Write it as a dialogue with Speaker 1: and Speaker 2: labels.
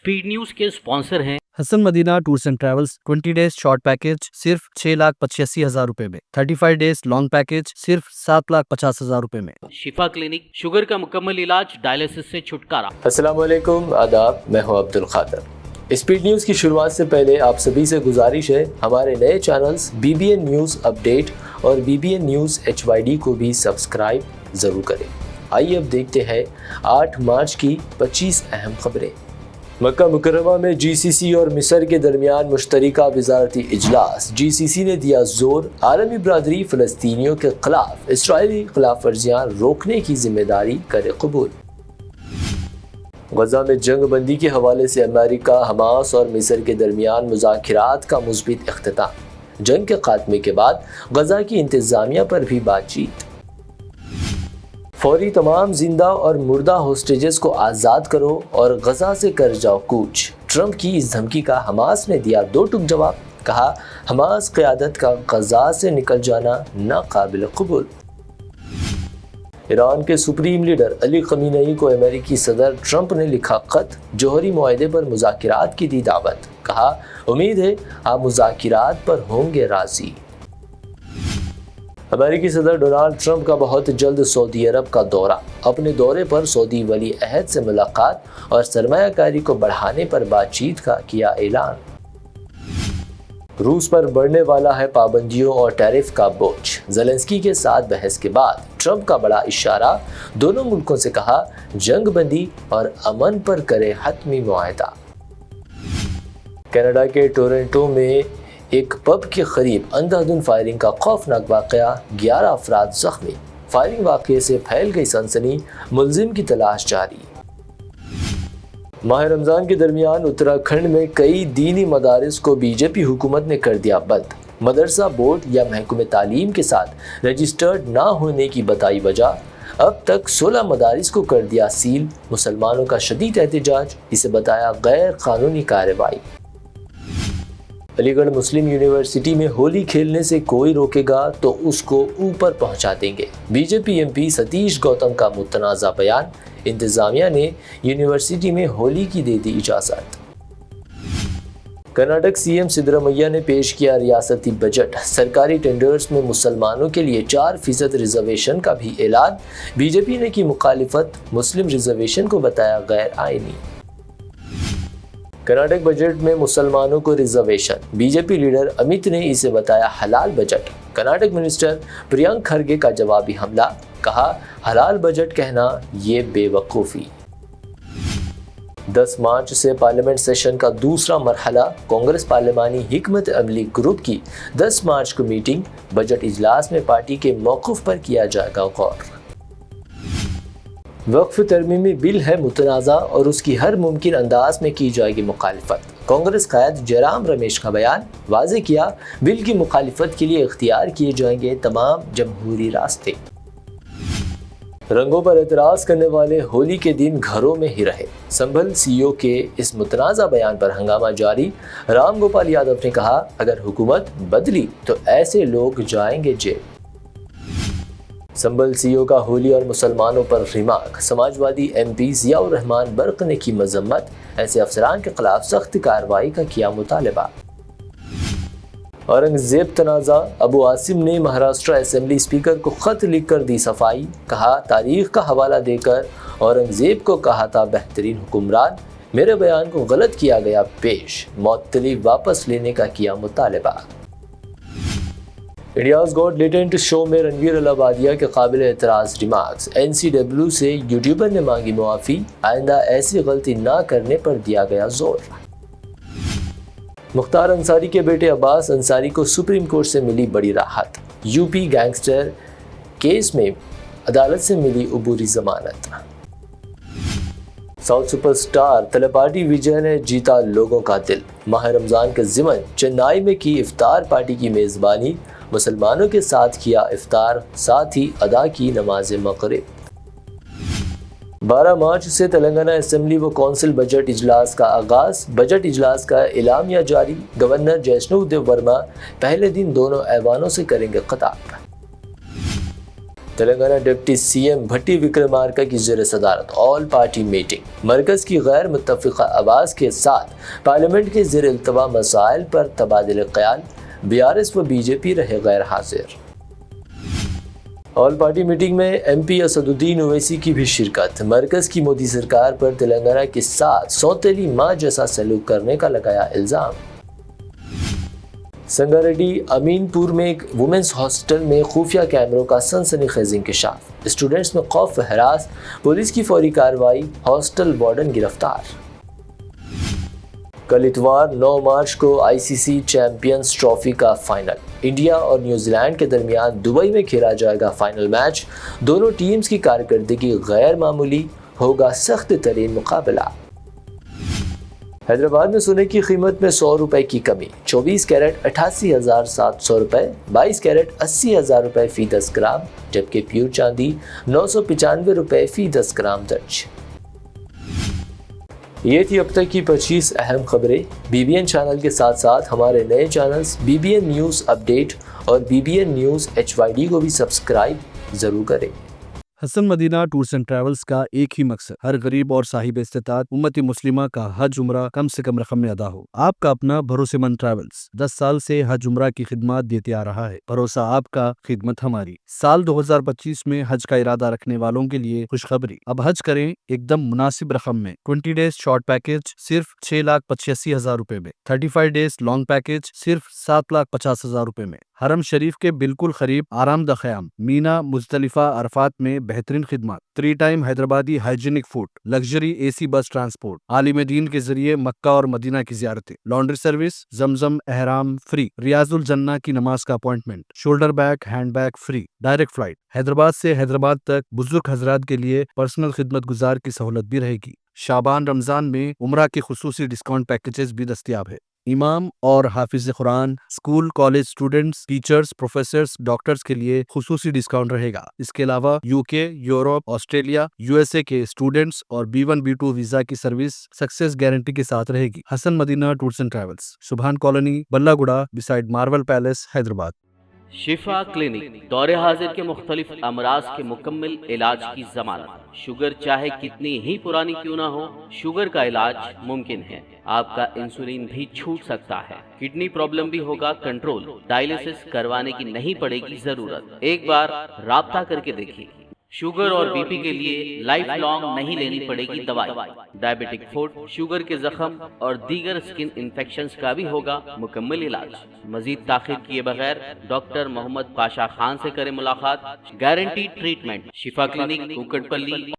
Speaker 1: Speed news के sponsor हैं
Speaker 2: Hasan Madina tours and travels. 20 days short package सिर्फ 6,85,000 रुपए में, 35 डेज लॉन्ग पैकेज सिर्फ 7,50,000 रुपए में।
Speaker 1: शिफा क्लिनिक, शुगर का मुकम्मल इलाज, डायलिसिस से छुटकारा।
Speaker 3: अस्सलाम वालेकुम, आदाब, मैं हूं अब्दुल खादर। स्पीड न्यूज़ की शुरुआत से पहले आप सभी से गुजारिश है हमारे नए चैनल्स BBN न्यूज़ अपडेट और BBN न्यूज़ HYD को भी सब्सक्राइब ज़रूर करें। आइए अब देखते हैं 8 मार्च की 25 अहम खबरें। मक्का मुकर्रमा में GCC और मिस्र के दरमियान मुश्तरका वज़ारती इजलास। GCC ने दिया जोर, आलमी बरादरी फ़लस्तीनियों के खिलाफ इसराइली खिलाफ वर्जियाँ रोकने की जिम्मेदारी करे कबूल। गजा में जंग बंदी के हवाले से अमेरिका, हमास और मिस्र के दरमियान मुज़ाकिरात का मुस्बित इख्तिताम। जंग के खात्मे के बाद गजा की इंतज़ामिया पर भी बातचीत। फौरी तमाम जिंदा और मुर्दा होस्टेजेस को आज़ाद करो और गजा से कर जाओ कूच। ट्रंप की इस धमकी का हमास ने दिया दो टुक जवाब। कहा, हमास क़यादत का गजा से निकल जाना नाक़ाबिल क़बूल। ईरान के सुप्रीम लीडर अली ख़मीनेई को अमेरिकी सदर ट्रंप ने लिखा ख़त, जौहरी मुआहदे पर मुज़ाकिरात की दी दावत। कहा, उम्मीद है आप मुज़ाकिरात पर होंगे राज़ी। अमेरिकी सदर डोनाल्ड ट्रंप का बहुत जल्द सऊदी अरब का दौरा। अपने दौरे पर सऊदी वली अहद से मुलाकात और सरमायाकारी को बढ़ाने पर बातचीत का किया ऐलान। रूस पर बढ़ने वाला है पाबंदियों और टैरिफ का बोझ। ज़ेलेंस्की के साथ बहस के बाद ट्रंप का बड़ा इशारा, दोनों मुल्कों से कहा जंग बंदी और अमन पर करे हतमी मुआहदा। कनाडा के टोरंटो में एक पब के करीब अंधाधुंध फायरिंग का खौफनाक वाक़या, 11 अफराद जख्मी। फायरिंग वाक़े से फैल गई सनसनी, मुलजिम की तलाश जारी। माह रमज़ान के दरमियान उत्तराखंड में कई दीनी मदारिस को बीजेपी हुकूमत ने कर दिया बंद। मदरसा बोर्ड या महकमे तालीम के साथ रजिस्टर्ड ना होने की बताई वजह। अब तक 16 मदारिस को कर दिया सील। मुसलमानों का शदीद एहतजाज, इसे बताया गैर कानूनी कार्रवाई। अलीगढ़ मुस्लिम यूनिवर्सिटी में होली खेलने से कोई रोकेगा तो उसको ऊपर पहुंचा देंगे। बीजेपी MP सतीश गौतम का मुतनाज़ा बयान। इंतज़ामिया ने यूनिवर्सिटी में होली की दे दी इजाज़त। कर्नाटक CM सिद्धरामैया ने पेश किया रियासती बजट। सरकारी टेंडर्स में मुसलमानों के लिए 4% रिजर्वेशन का भी ऐलान। बीजेपी ने की मुखालिफत, मुस्लिम रिजर्वेशन को बताया गैर आईनी। कर्नाटक बजट में मुसलमानों को रिजर्वेशन। बीजेपी लीडर अमित ने इसे बताया हलाल बजट। कर्नाटक मिनिस्टर प्रियंक खरगे का जवाबी हमला। कहा, हलाल बजट कहना ये बेवकूफ़ी। 10 मार्च से पार्लियामेंट सेशन का दूसरा मरहला। कांग्रेस पार्लिमानी हिकमत अमली ग्रुप की 10 मार्च को मीटिंग। बजट इजलास में पार्टी के मौक़िफ़ पर किया जाएगा गौर। वक्फ तरमीमी बिल है मुतनाज़ा और उसकी हर मुमकिन अंदाज में की जाएगी मुखालिफत। कांग्रेस कायद जयराम रमेश का बयान। वाज़ेह किया, बिल की मुखालिफत के लिए इख्तियार किए जाएंगे तमाम जमहूरी रास्ते। रंगों पर एतराज़ करने वाले होली के दिन घरों में ही रहे। संभल CEO के इस मुतनाज़ा बयान पर हंगामा जारी। राम गोपाल यादव ने कहा, अगर हुकूमत बदली तो ऐसे लोग जाएंगे जेल। संभल CEO का होली और मुसलमानों पर रिमार्क। समाजवादी MP ज़ियाउर रहमान बर्क ने की मजम्मत। ऐसे अफसरान के खिलाफ सख्त कार्रवाई का किया मुतालबा। औरंगजेब तनाज़ा। अबू आसिम ने महाराष्ट्र असेंबली स्पीकर को खत लिखकर दी सफाई। कहा, तारीख का हवाला देकर औरंगजेब को कहा था बेहतरीन हुक्मरान, मेरे बयान को गलत किया गया पेश। मुअत्तली वापस लेने का किया मुतालबा। इंडियाज़ गॉट लेटेंट शो में रणवीर अलाहाबादिया के काबिल एतराज़ रिमार्क्स। NCW से यूट्यूबर ने मांगी मुआफ़ी। आइंदा ऐसी गलती ना करने पर दिया गया जोर। मुख्तार अंसारी के बेटे अब्बास अंसारी को सुप्रीम कोर्ट से मिली बड़ी राहत। UP गैंगस्टर केस में अदालत से मिली अबूरी जमानत। साउथ सुपरस्टार तलपाटी विजय ने जीता लोगों का दिल। माह रमज़ान के ज़िमन चेन्नई में की इफ्तार पार्टी की मेज़बानी। मुसलमानों के साथ किया इफ्तार, साथ ही अदा की नमाज मगरिब। 12 मार्च से तेलंगाना असेंबली व कौंसिल बजट इजलास का आगाज। बजट इजलास का एलामिया जारी। गवर्नर जयष्णुदेव वर्मा पहले दिन दोनों ऐवानों से करेंगे खिताब। تلنگانہ ڈپٹی سی ایم بھٹی وکرمارکا کی زیر صدارت آل پارٹی میٹنگ، مرکز کی غیر متفقہ آواز کے ساتھ پارلیمنٹ کے زیر التوا مسائل پر تبادلہ خیال، بی آر ایس و بی جے پی رہے غیر حاضر۔ آل پارٹی میٹنگ میں ایم پی اسد الدین اویسی کی بھی شرکت، مرکز کی مودی سرکار پر تلنگانہ کے ساتھ سوتیلی ماں جیسا سلوک کرنے کا لگایا الزام۔ سنگاریڈی امین پور میں ایک وومنس ہاسٹل میں خفیہ کیمروں کا سنسنی خیز انکشاف، اسٹوڈنٹس میں خوف و ہراس، پولیس کی فوری کارروائی، ہاسٹل وارڈن گرفتار۔ کل اتوار 9 مارچ کو آئی سی سی چیمپئنز ٹرافی کا فائنل، انڈیا اور نیوزی لینڈ کے درمیان دبئی میں کھیلا جائے گا فائنل میچ، دونوں ٹیمز کی کارکردگی غیر معمولی، ہوگا سخت ترین مقابلہ۔ حیدرآباد میں سونے کی قیمت میں 100 روپے کی کمی، 24 کیرٹ 88,700 روپے، 22 کیرٹ 80,000 روپے فی 10 گرام، جبکہ پیور چاندی 995 روپے فی 10 گرام درج۔ یہ تھی اب تک کی 25 اہم خبریں۔ بی بی این چینل کے ساتھ ساتھ ہمارے نئے channels B B N news update اور B B N news HYD کو بھی سبسکرائب ضرور کریں۔
Speaker 2: Hasan Madina tours and travels کا ایک ہی مقصد، ہر غریب اور صاحب استطاعت امت مسلمہ کا حج عمرہ کم سے کم رقم میں ادا ہو۔ آپ کا اپنا بھروسے مند ٹریولز 10 سال سے حج عمرہ کی خدمات دیتے آ رہا ہے، بھروسہ آپ کا، خدمت ہماری۔ سال 2025 میں حج کا ارادہ رکھنے والوں کے لیے خوشخبری، اب حج کریں ایک دم مناسب رقم میں۔ 20 ڈیز شارٹ پیکج صرف 6,85,000 روپے میں، 35 ڈیز لانگ پیکج صرف 7,50,000 روپے میں۔ حرم شریف کے بالکل قریب آرام دہ قیام، مینا، مزدلفہ، عرفات میں بہترین خدمات، 3 time Hyderabadi hygienic food, luxury A C bus transport, عالم دین کے ذریعے مکہ اور مدینہ کی زیارتیں، لانڈری سروس، زمزم احرام فری، ریاض الجنہ کی نماز کا appointment, shoulder bag hand bag free, direct flight Hyderabad سے حیدرآباد تک، بزرگ حضرات کے لیے پرسنل خدمت گزار کی سہولت بھی رہے گی۔ شعبان رمضان میں عمرہ کے خصوصی ڈسکاؤنٹ پیکیجز بھی دستیاب ہے۔ امام اور حافظ قرآن، school college students, teachers, professors, doctors کے لیے خصوصی ڈسکاؤنٹ رہے گا۔ اس کے علاوہ UK، یورپ، آسٹریلیا، USA کے اسٹوڈنٹس اور B1 B2 ویزا کی سروس سکسیس گارنٹی کے ساتھ رہے گی۔ حسن مدینہ ٹورز اینڈ ٹریولز، سبحان کالونی، بلہ گڑا، بسائڈ مارول پیلیس، حیدرآباد۔
Speaker 1: شفا کلینک دور حاضر کے مختلف امراض کے مکمل علاج کی ضمانت۔ شوگر چاہے کتنی ہی پرانی کیوں نہ ہو، شوگر کا علاج ممکن ہے۔ آپ کا انسولین بھی چھوٹ سکتا ہے، کڈنی پرابلم بھی ہوگا کنٹرول، ڈائلیسس کروانے کی نہیں پڑے گی ضرورت۔ ایک بار رابطہ کر کے دیکھیے۔ شوگر اور بی پی کے لیے لائف لانگ نہیں لینی پڑے گی دوائی۔ ڈائبیٹک فوڈ، شوگر کے زخم اور دیگر اسکن انفیکشنز کا بھی ہوگا مکمل علاج۔ مزید تاخیر کیے بغیر ڈاکٹر محمد پاشا خان سے کریں ملاقات، گارنٹی ٹریٹمنٹ۔ شفا کلینک، کوکٹ پلی۔